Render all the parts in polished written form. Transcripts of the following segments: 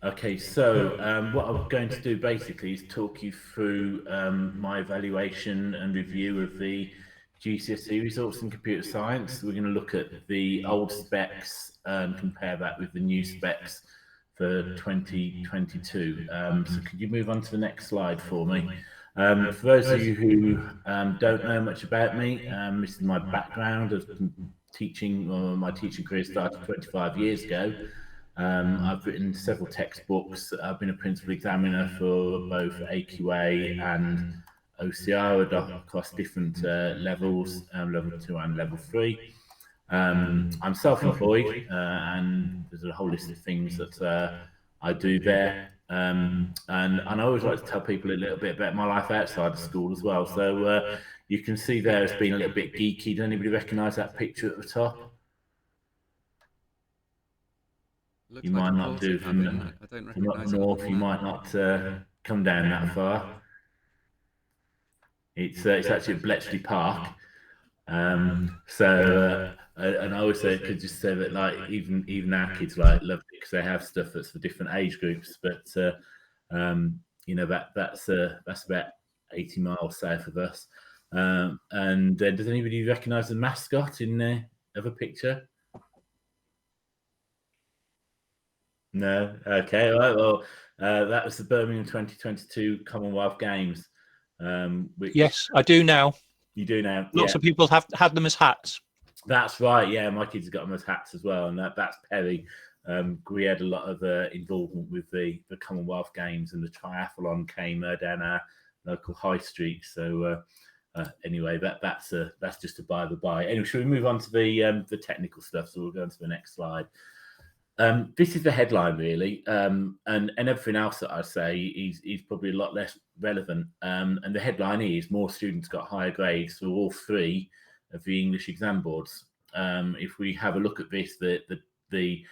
Okay, so what I'm going to do basically is talk you through my evaluation and review of the GCSE results in computer science. We're going to look at the old specs and compare that with the new specs for 2022. So could you move on to the next slide for me? For those of you who don't know much about me, this is my background of teaching. My teaching career started 25 years ago. I've written several textbooks. I've been a principal examiner for both AQA and OCR across different levels, level 2 and level 3. I'm self-employed, and there's a whole list of things that I do there. And I always like to tell people a little bit about my life outside of school as well. So you can see there it's been a little bit geeky. Does anybody recognise that picture at the top? Looks You like might a not do porter cabin. I don't from up recognise it on the north. You plan. might not come down that far. It's actually at Bletchley Park. And I always say, could just say that like even our kids like love it because they have stuff that's for different age groups. But you know that's about 80 miles south of us. And does anybody recognise the mascot in the other picture? No. Okay. All right. Well, that was the Birmingham 2022 Commonwealth Games. Which Yes, I do now. You do now. Lots of people have had them as hats. That's right. Yeah, my kids have got them as hats as well, and that's Perry. We had a lot of involvement with the Commonwealth Games, and the triathlon came down our local high street. So anyway, that's just a by the by. Anyway, shall we move on to the technical stuff? So we'll go on to the next slide. This is the headline, really, and everything else that I say is probably a lot less relevant. And the headline is more students got higher grades for all three of the English exam boards. If we have a look at this, the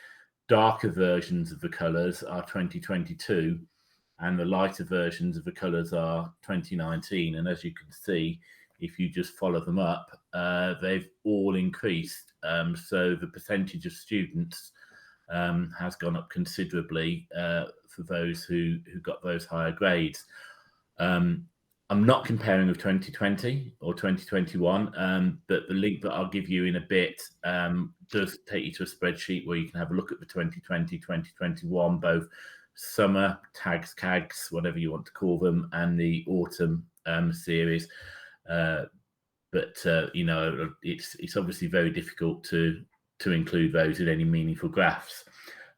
darker versions of the colours are 2022, and the lighter versions of the colours are 2019. And as you can see, if you just follow them up, they've all increased. So the percentage of students has gone up considerably for those who got those higher grades. I'm not comparing with 2020 or 2021, but the link that I'll give you in a bit does take you to a spreadsheet where you can have a look at the 2020, 2021, both summer, tags, CAGs, whatever you want to call them, and the autumn series. But you know, it's obviously very difficult to include those in any meaningful graphs.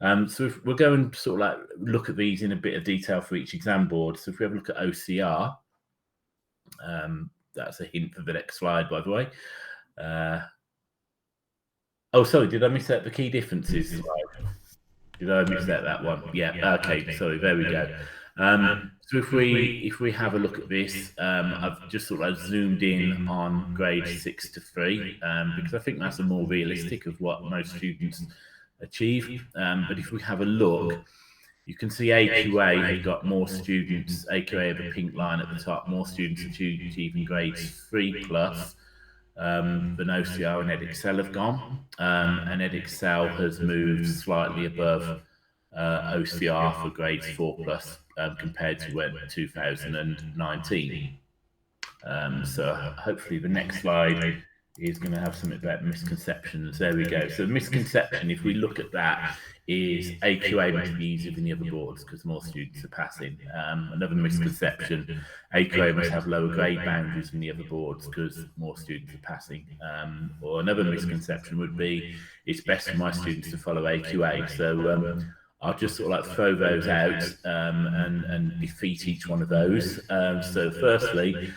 So if we'll go and sort of like look at these in a bit of detail for each exam board. So if we have a look at OCR, that's a hint for the next slide, by the way. Oh, sorry, did I miss out the key differences slide? Did I miss out that one? Yeah, okay, sorry, there we go. So if we have a look at this, I've just sort of zoomed in on grades 6 to 3 because I think that's a more realistic of what most students achieve. But if we have a look, you can see AQA have got more students. AQA have a pink line at the top, more students achieving grades 3 plus than OCR and Edexcel have gone, and Edexcel has moved slightly above OCR for grades 4 plus compared to 2019. So hopefully the next slide is going to have something about misconceptions. There we go. So misconception, if we look at that, is AQA must be easier than the other boards because more students are passing. Another misconception, AQA must have lower grade boundaries than the other boards because more students are passing. Or another misconception would be it's best for my students to follow AQA. So I'll just sort of like throw those out and defeat each one of those. So firstly,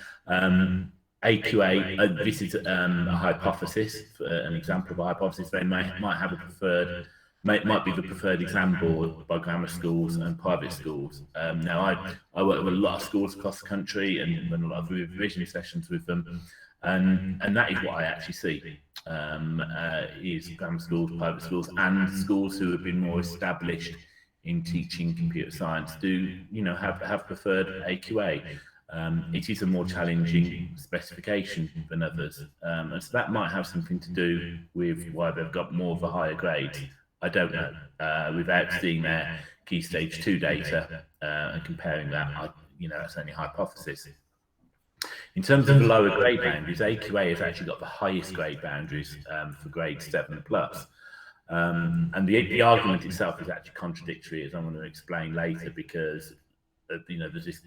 AQA, this is a hypothesis, an example of a hypothesis. They might have a preferred, might be the preferred exam board by grammar schools and private schools. Now, I work with a lot of schools across the country and run a lot of revision sessions with them, and that is what I actually see. Is grammar schools, private schools, and schools who have been more established in teaching computer science do, you know, have preferred AQA. It is a more challenging specification than others, and so that might have something to do with why they've got more of a higher grade. I don't know without seeing their key stage 2 data and comparing that, that's only a hypothesis. In terms of the lower grade boundaries, AQA has actually got the highest grade boundaries for grade 7 plus. And the argument itself is actually contradictory, as I'm going to explain later, because there's this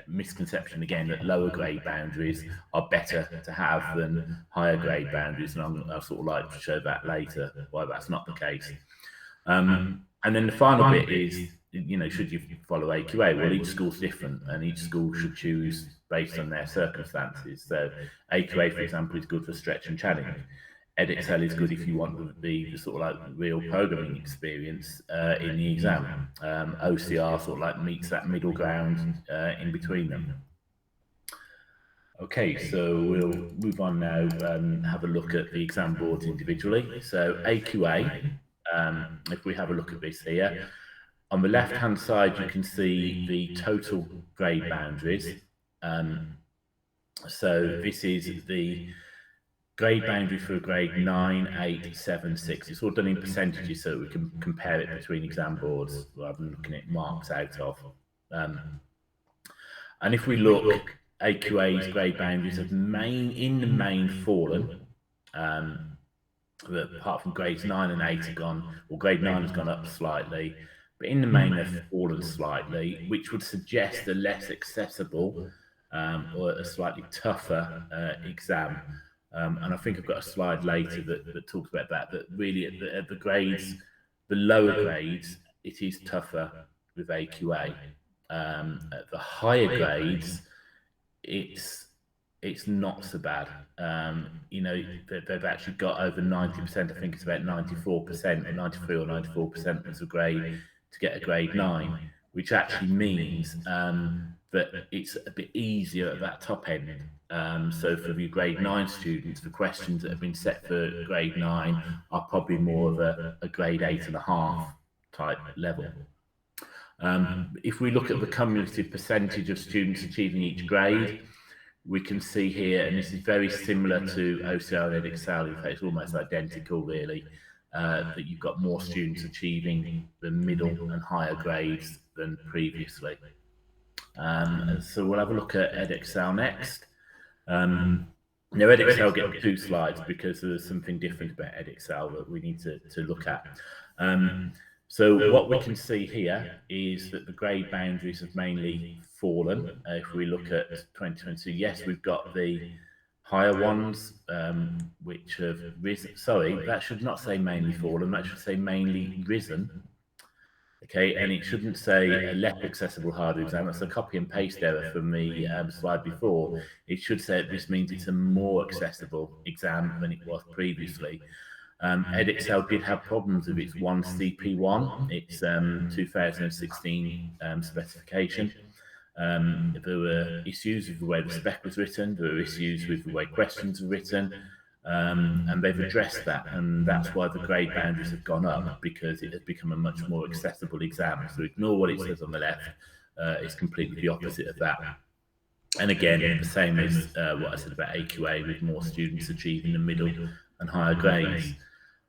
misconception again that lower grade boundaries are better to have than higher grade boundaries, and I'll sort of like to show that later why that's not the case. And then the final bit is, should you follow AQA? Well, each school's different, and each school should choose based on their circumstances. So AQA, for example, is good for stretch and challenge. Edexcel is good if you want the sort of like real programming experience in the exam. OCR sort of like meets that middle ground in between them. Okay, so we'll move on now and have a look at the exam boards individually. So AQA, if we have a look at this here, on the left-hand side, you can see the total grade boundaries. So this is the grade boundary for grade 9, 8, 7, 6. It's all done in percentages so that we can compare it between exam boards rather than looking at marks out of. And if we look, AQA's grade boundaries have in the main fallen. Apart from grades 9 and 8 have gone, or grade 9 has gone up slightly, but in the main they've fallen slightly, which would suggest a less accessible or a slightly tougher exam. And I think I've got a slide later that talks about that really at the grades, the lower grades, it is tougher with AQA. At the higher grades, it's not so bad. They've actually got over 90%, I think it's about 94%, or 93 or 94% as a grade to get a grade 9, which actually means that it's a bit easier at that top end. So for your grade 9 students, the questions that have been set for grade 9 are probably more of a grade 8.5 type level. If we look at the cumulative percentage of students achieving each grade, we can see here, and this is very similar to OCR and Edexcel, in fact it's almost identical really, that you've got more students achieving the middle and higher grades than previously. So we'll have a look at Edexcel next. Now Edexcel get 2 slides because there's something different about Edexcel that we need to look at. So what we can see here is that the grade boundaries have mainly fallen. If we look at 2022, yes, we've got the higher ones, which have risen. Sorry, that should not say mainly fallen, that should say mainly risen. Okay, and it shouldn't say a less accessible harder exam. That's a copy and paste error from the slide before. It should say this means it's a more accessible exam than it was previously. Edexcel did have problems with its 1CP1, its 2016 specification. There were issues with the way the spec was written, there were issues with the way questions were written, and they've addressed that, and that's why the grade boundaries have gone up, because it has become a much more accessible exam. So ignore what it says on the left, it's completely the opposite of that. And again, the same as what I said about AQA, with more students achieving the middle and higher grades.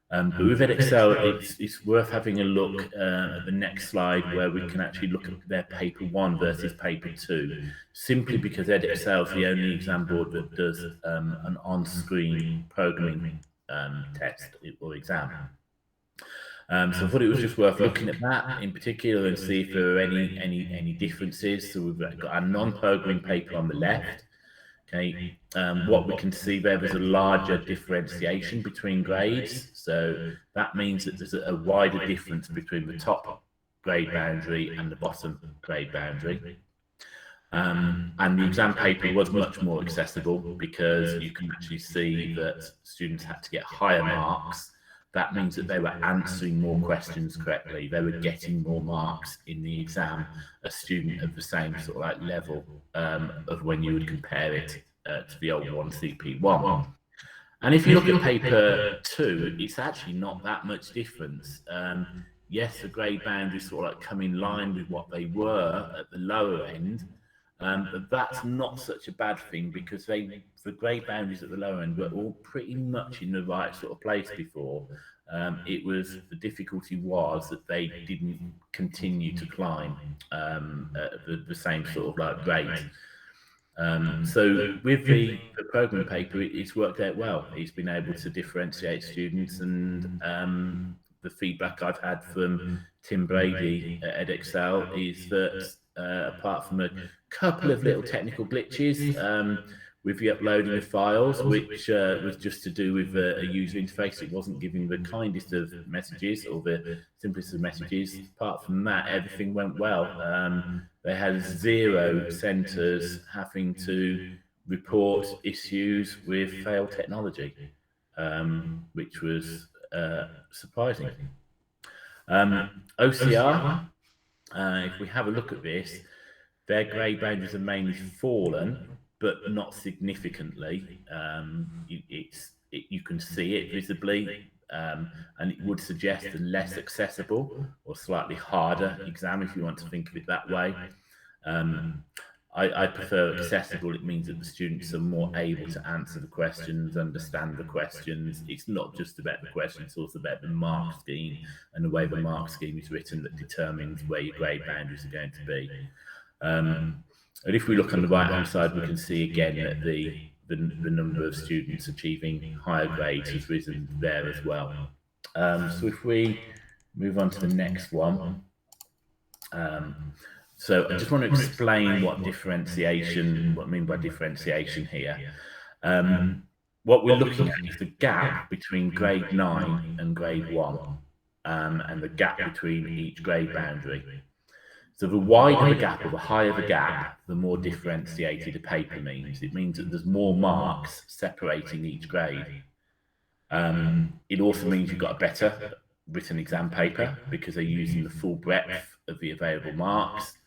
But with Edexcel, it's worth having a look at the next slide, where we can actually look at their paper 1 versus paper 2, simply because Edexcel is the only exam board that does an on-screen programming test or exam. So I thought it was just worth looking at that in particular and see if there are any differences. So we've got our non-programming paper on the left. Okay, what we can see there's a larger differentiation between grades. So that means that there's a wider difference between the top grade boundary and the bottom grade boundary. And the exam paper was much more accessible because you can actually see that students had to get higher marks. That means that they were answering more questions correctly. They were getting more marks in the exam, a student of the same sort of like level of when you would compare it to the old 1CP1. And if you look at paper 2, it's actually not that much difference. Yes, the grade boundaries sort of like come in line with what they were at the lower end, but that's not such a bad thing, because the grade boundaries at the lower end were all pretty much in the right sort of place before. The difficulty was that they didn't continue to climb at the same sort of like rate. So with the programming paper, it's worked out well. It's been able to differentiate students, and the feedback I've had from Tim Brady at Edexcel is that apart from a couple of little technical glitches with the uploading of files, which was just to do with a user interface, it wasn't giving the kindest of messages or the simplest of messages. Apart from that, everything went well. They had 0 centres having to report issues with failed technology, which was surprising. OCR, if we have a look at this, their grade boundaries have mainly fallen, but not significantly. You can see it visibly, and it would suggest a less accessible or slightly harder exam, if you want to think of it that way. I prefer accessible. It means that the students are more able to answer the questions, understand the questions. It's not just about the questions, it's also about the mark scheme and the way the mark scheme is written that determines where your grade boundaries are going to be. And if we look on the right hand side, we can see again that the number of students achieving higher grades has risen there as well. So if we move on to the next one. So I just want to explain what I mean by differentiation here. What we're looking at is the gap between grade 9 and grade 1, and the gap between each grade boundary. So the wider the gap or the higher the gap, the more differentiated a paper means. It means that there's more marks separating each grade. It also means you've got a better written exam paper because they're using the full breadth of the available marks.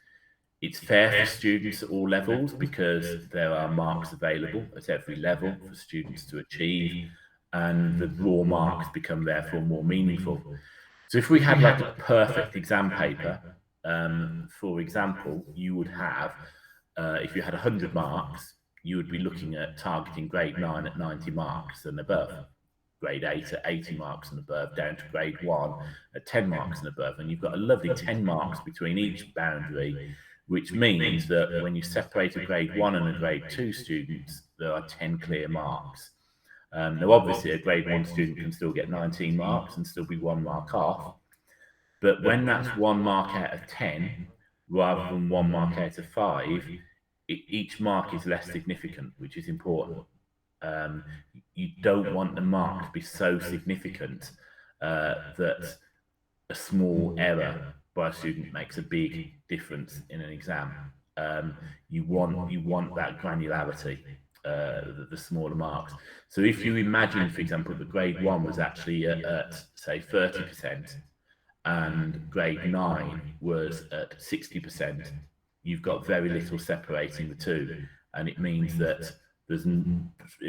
It's fair for students at all levels because there are marks available at every level for students to achieve, and the raw marks become therefore more meaningful. So if we had like a perfect exam paper, for example, you would have, if you had 100 marks, you would be looking at targeting grade 9 at 90 marks and above, grade 8 at 80 marks and above, down to grade 1 at 10 marks and above. And you've got a lovely 10 marks between each boundary, which means that when you separate a grade 1 and a grade 2 students, there are 10 clear marks. Now, obviously, a grade 1 student can still get 19 marks and still be 1 mark off. But when that's 1 mark out of 10, rather than 1 mark out of 5, each mark is less significant, which is important. You don't want the mark to be so significant that a small error by a student makes a big difference in an exam. You want that granularity, the smaller marks. So if you imagine, for example, the grade 1 was actually at say 30%, and grade 9 was at 60%, you've got very little separating the two, and it means that there's,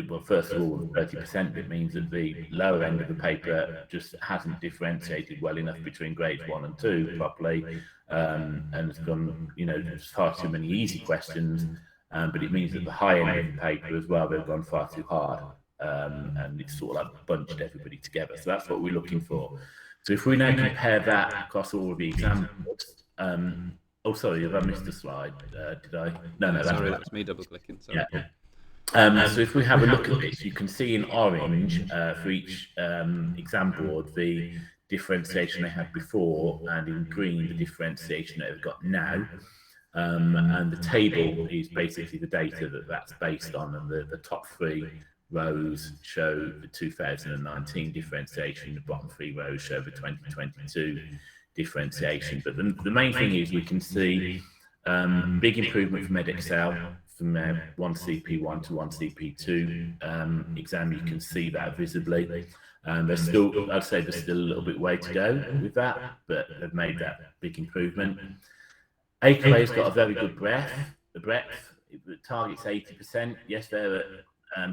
well, first of all, 30%, it means that the lower end of the paper just hasn't differentiated well enough between grades 1 and 2 properly, and it's gone, there's far too many easy questions, but it means that the high end of the paper as well, they've gone far too hard, and it's sort of like bunched everybody together. So that's what we're looking for. So if we now compare that across all of the examples, oh, sorry, have I missed a slide? Did I? No, sorry, that was me double clicking. Sorry. Yeah. So if we have a look at this, you can see in orange for each exam board the differentiation they had before, and in green the differentiation that they've got now. And the table is basically the data that's based on, and the top 3 rows show the 2019 differentiation, the bottom 3 rows show the 2022 differentiation. But the main thing is we can see big improvement from Edexcel from 1 CP1 to 1 CP2 exam. You can see that visibly. There's still, I'd say there's still a little bit way to go with that, but they've made that big improvement. AQA's got a very good breadth. The breadth, it targets 80%. Yes, they're at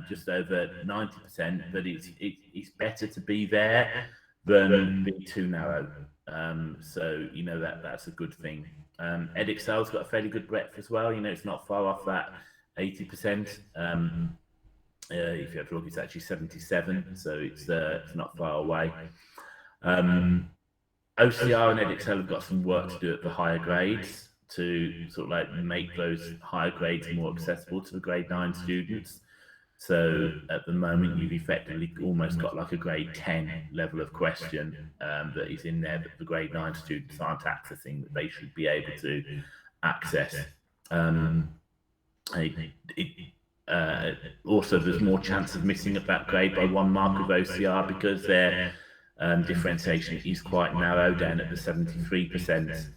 just over 90%, but it's better to be there than be too narrow. So that's a good thing. Edexcel's got a fairly good breadth as well. It's not far off that 80%. If you have to look, it's actually 77, so it's not far away. OCR and Edexcel have got some work to do at the higher grades to sort of like make those higher grades more accessible to the grade 9 students. So at the moment, you've effectively almost got like a grade 10 level of question that is in there that the grade 9 students aren't accessing, that they should be able to access. Also, there's more chance of missing at that grade by 1 mark of OCR because their differentiation is quite narrow down at the 73%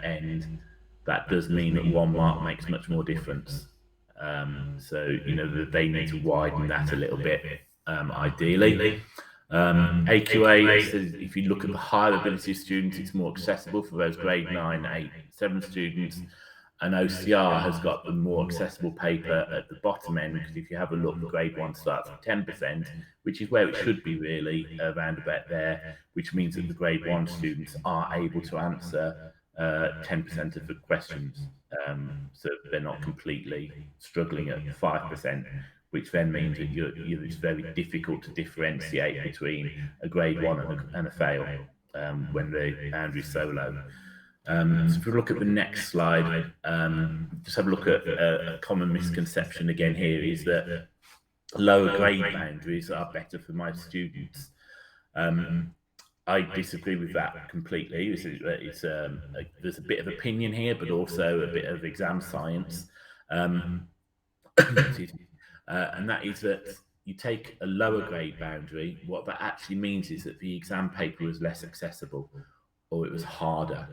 end. That does mean that 1 mark makes much more difference. So, you know, they need to widen that a little bit, ideally. AQA says if you look at the higher ability students, it's more accessible for those grade 9, 8, 7 students. And OCR has got the more accessible paper at the bottom end, because if you have a look, grade 1 starts with 10%, which is where it should be really, around about there, which means that the grade 1 students are able to answer 10% of the questions. So they're not completely struggling at 5%, which then means that it's very difficult to differentiate between a grade 1 and a fail when the boundary is so low. So if we look at the next slide, just have a look at a common misconception again here is that lower grade boundaries are better for my students. I disagree with that completely. There's a bit of opinion here, but also a bit of exam science. Excuse me. And that is that you take a lower grade boundary, what that actually means is that the exam paper was less accessible, or it was harder,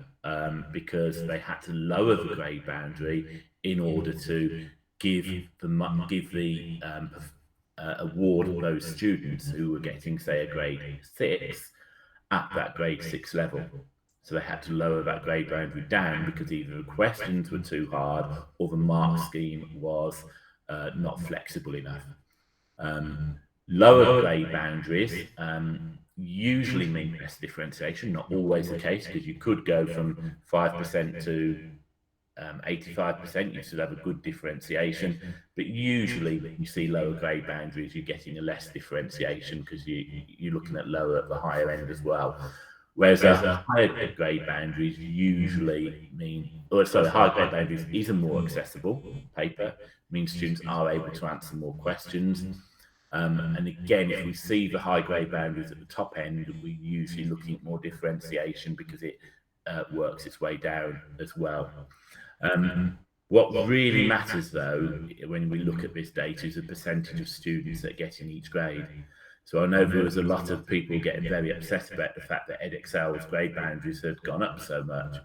because they had to lower the grade boundary in order to give the award of those students who were getting, say, a grade 6 at that grade 6 level. So they had to lower that grade boundary down because either the questions were too hard or the mark scheme was not flexible enough. Lower grade boundaries usually mean less differentiation, not always the case, because you could go from 5% to 85%, you still have a good differentiation, but usually when you see lower grade boundaries, you're getting a less differentiation because you're looking at lower at the higher end as well. Whereas higher grade boundaries usually mean, higher grade boundaries is a more accessible paper, means students are able to answer more questions. And again, if we see the high grade boundaries at the top end, we're usually looking at more differentiation because it works its way down as well. What really matters, though, when we look at this data is the percentage of students that get in each grade. So I know there was a lot of people getting very upset about the fact that Edexcel's grade boundaries had gone up so much,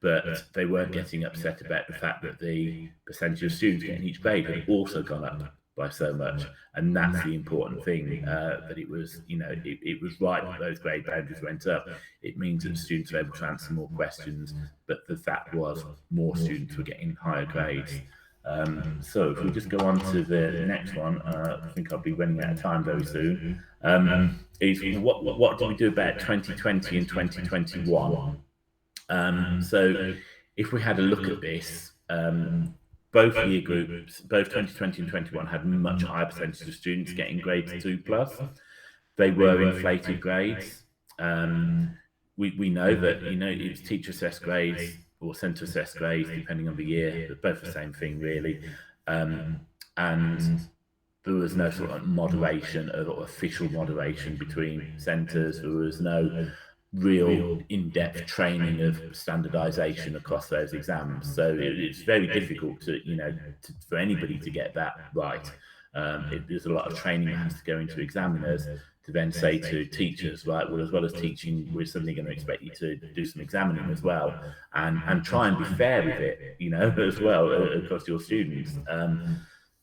but they weren't getting upset about the fact that the percentage of students getting each grade had also gone up by so much. And that's the important thing, that it was, you know, it was right that those grade boundaries went up. It means that students were able to answer more questions, but the fact was more students were getting higher grades. So if we just go on to the next one, I think I'll be running out of time very soon, is what do we do about 2020 and 2021? So if we had a look at this, both year groups, both 2020 and 21, had much higher percentage of students getting grades 2+. They were inflated grades. We know that, you know, it was teacher assessed grades or centre assessed grades, depending on the year, but both the same thing really. And there was no sort of moderation or official moderation between centres. There was no real in-depth training of standardization across those exams, so it's very difficult to, you know, for anybody to get that right. There's a lot of training that has to go into examiners to then say to teachers, right, well, as well as teaching, we're suddenly going to expect you to do some examining as well, and try and be fair with it, you know, as well across your students.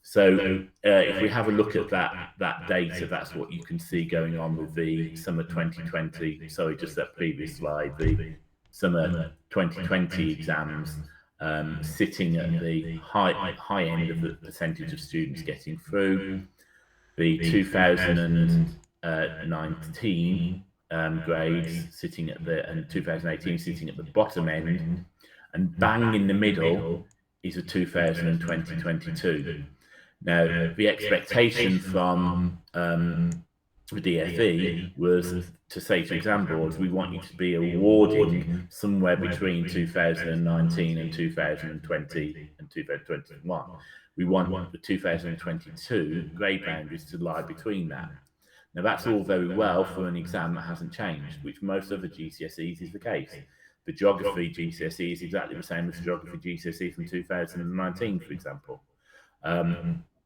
So if we have a look at that data, that's what you can see going on with the summer 2020. Sorry, just that previous slide. The summer 2020 exams sitting at the high end of the percentage of students getting through. The 2019 grades sitting at and 2018 sitting at the bottom end, and bang in the middle is a 2020-22. Now, the expectation from the DFE was to say to exam boards, we want you to be awarding somewhere between 2019 and 2020 and 2021. We want the 2022 grade boundaries to lie between that. Now, that's all very well for an exam that hasn't changed, which most other GCSEs is the case. The geography GCSE is exactly the same as the geography GCSE from 2019, for example.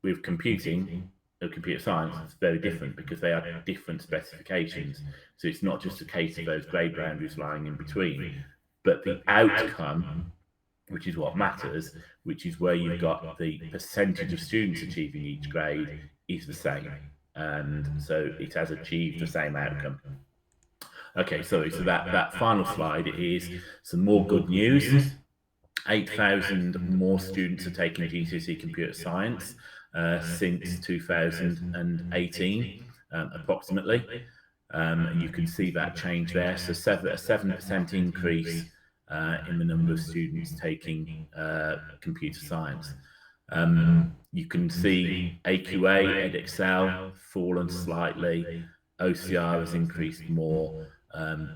With computing, computer science, it's very different because they are different specifications. So it's not just a case of those grade boundaries lying in between, but the outcome, which is what matters, which is where you've got the percentage of students achieving each grade, is the same. And so it has achieved the same outcome. Okay, sorry, so that final slide is some more good news. 8,000 more students are taking GCSE computer science since 2018, approximately. And you can see that change there. So a 7% increase in the number of students taking computer science. You can see AQA, Edexcel fallen slightly. OCR has increased more.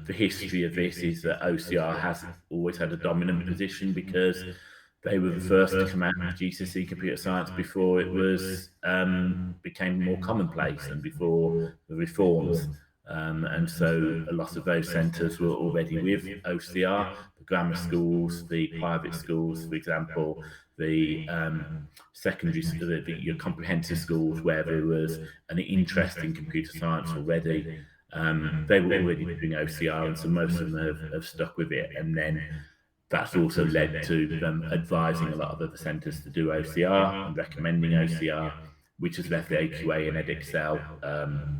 The history of this is that OCR has always had a dominant position because they were the first to come out with GCSE computer science before it was became more commonplace and before the reforms. And so a lot of those centres were already with OCR, the grammar schools, the private schools, for example, the secondary, your comprehensive schools where there was an interest in computer science already. They were already doing OCR, and so most of them have stuck with it. And then that's also led to them advising a lot of other centres to do OCR and recommending OCR, which has left the AQA and Edexcel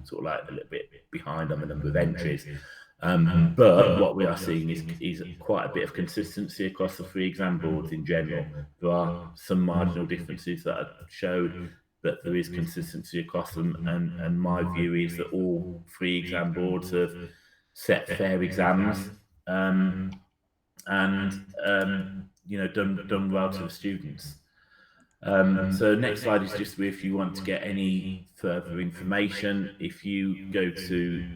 sort of like a little bit behind on the number of entries. But what we are seeing is quite a bit of consistency across the three exam boards in general. There are some marginal differences that are showed, but there is consistency across them. And my view is that all three exam boards have set fair exams and done well to the students. So next slide is just if you want to get any further information. If you go to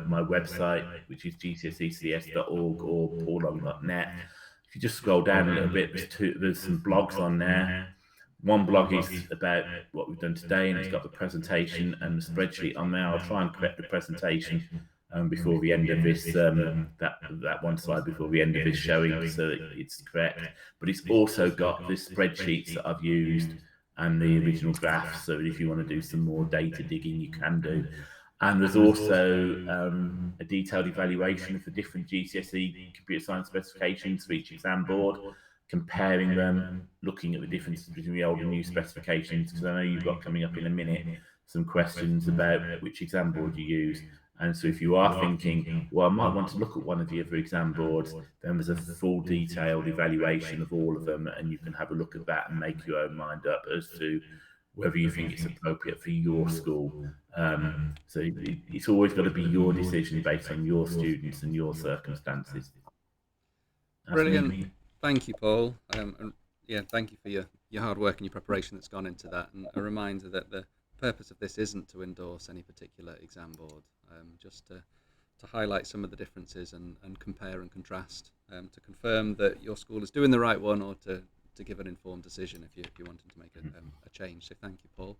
my website, which is gcsecs.org or paulong.net, if you just scroll down a little bit, there's some blogs on there. One blog is about what we've done today, and it's got the presentation and the spreadsheet on there. I'll try and correct the presentation before the end of this, that one slide before the end of this showing, so that it's correct. But it's also got the spreadsheets that I've used and the original graphs, so if you want to do some more data digging, you can do. And there's also a detailed evaluation of the different GCSE computer science specifications for each exam board, comparing them, looking at the differences between the old and new specifications, because I know you've got coming up in a minute some questions about which exam board you use. And so if you are thinking, well, I might want to look at one of the other exam boards, then there's a full detailed evaluation of all of them, and you can have a look at that and make your own mind up as to whether you think it's appropriate for your school. So it's always got to be your decision based on your students and your circumstances. Brilliant. Thank you, Paul. And yeah, thank you for your hard work and your preparation that's gone into that. And a reminder that the purpose of this isn't to endorse any particular exam board, just to highlight some of the differences and compare and contrast, to confirm that your school is doing the right one, or to give an informed decision if you're wanting to make a change. So thank you, Paul.